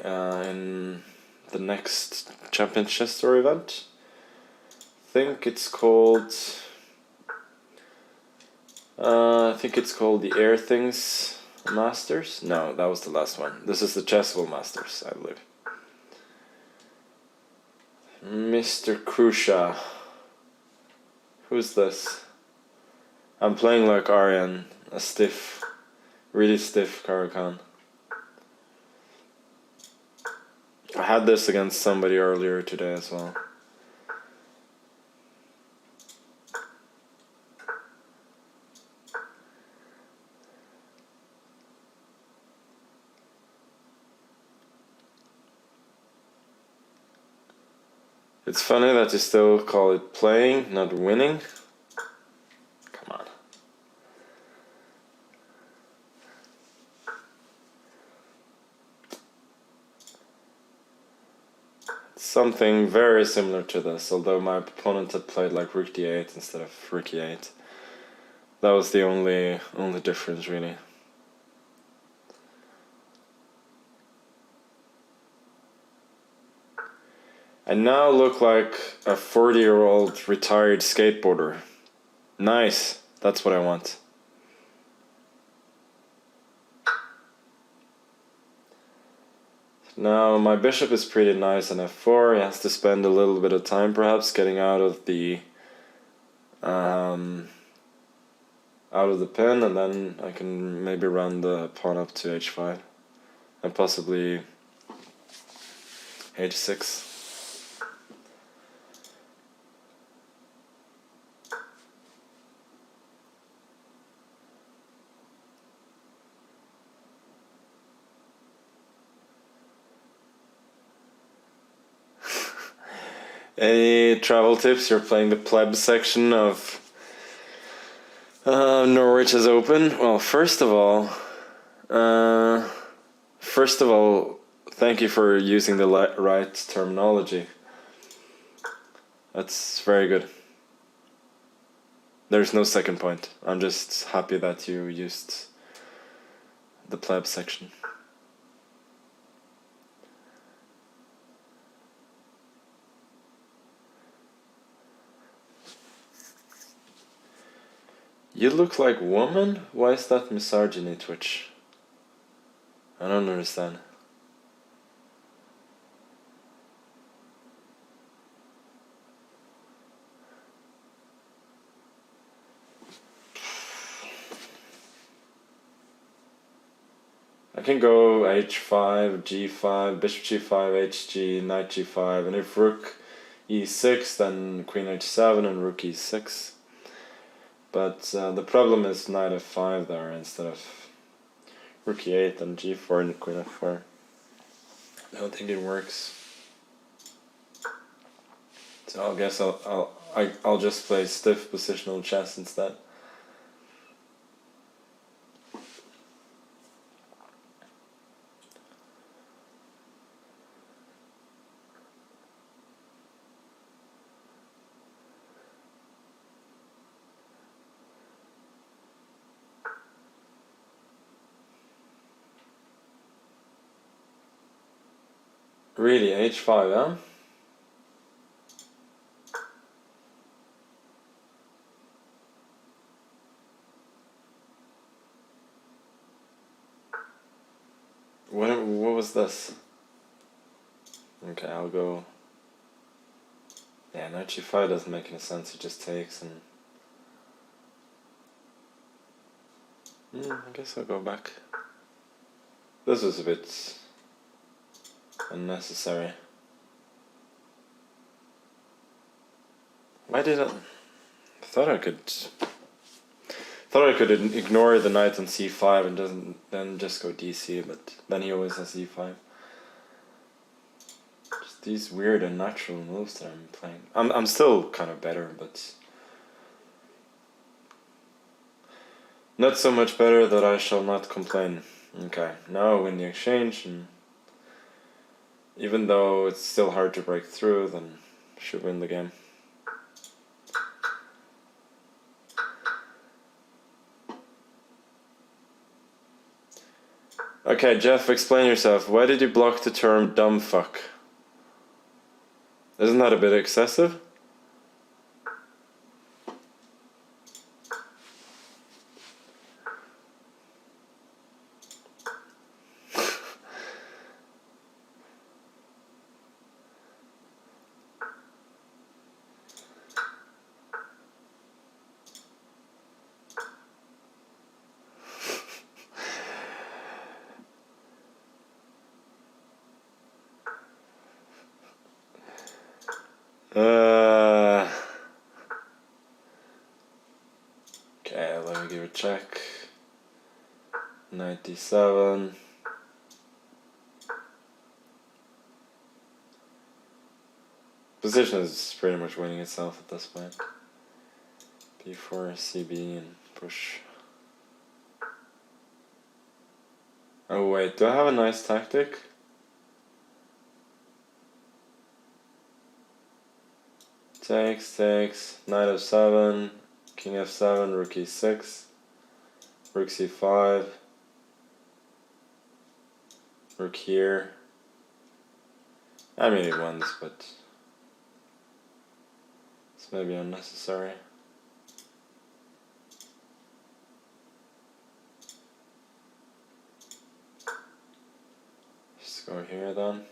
in the next Champion Chess Tour event. I think it's called the Air Things Masters. No, that was the last one. This is the Chessable Masters, I believe. Mr. Krusha. Who's this? I'm playing like Aryan, a stiff, really stiff Caro Kann. I had this against somebody earlier today as well. It's funny that you still call it playing, not winning. Come on. It's something very similar to this, although my opponent had played like Rook D8 instead of Rook E8. That was the only difference, really. I now look like a 40-year-old retired skateboarder. Nice, that's what I want. Now my bishop is pretty nice on f4. He has to spend a little bit of time perhaps getting out of the pin, and then I can maybe run the pawn up to h5 and possibly h6. Any travel tips? You're playing the pleb section of Norwich's Open. Well, first of all, thank you for using the right terminology. That's very good. There's no second point. I'm just happy that you used the pleb section. You look like woman? Why is that misogyny, Twitch? I don't understand. I can go h5, g5, bishop g5, hg, knight g5, and if rook e6, then queen h7 and rook e6. But the problem is knight f5 there instead of rook e8 and g4 and queen f4. I don't think it works. So I guess I'll just play stiff positional chess instead. Really, h5, huh? What was this? Okay, I'll go. Yeah, knight g5 doesn't make any sense. It just takes and. I guess I'll go back. This was a bit unnecessary. Why did I thought I could ignore the knight on c5 and then just go dc, but then he always has e5. Just these weird unnatural moves that I'm playing. I'm still kind of better, but not so much better that I shall not complain. Okay, now I win the exchange, and even though it's still hard to break through, then I should win the game. Okay, Jeff, explain yourself. Why did you block the term dumb fuck? Isn't that a bit excessive? Okay, let me give a check. 97. Position is pretty much winning itself at this point. B4, CB, and push. Oh wait, do I have a nice tactic? Takes, knight f7, king f7, rook e6, rook c5, rook here. I mean, it wins, but it's maybe unnecessary. Just go here then.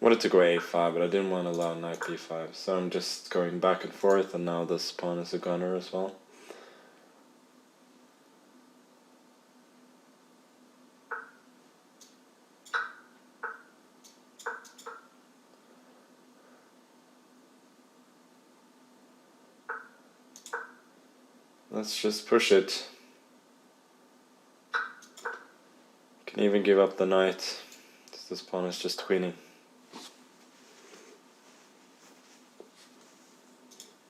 Wanted to go a5, but I didn't want to allow knight b5, so I'm just going back and forth, and now this pawn is a gunner as well. Let's just push it. Can even give up the knight. This pawn is just queening.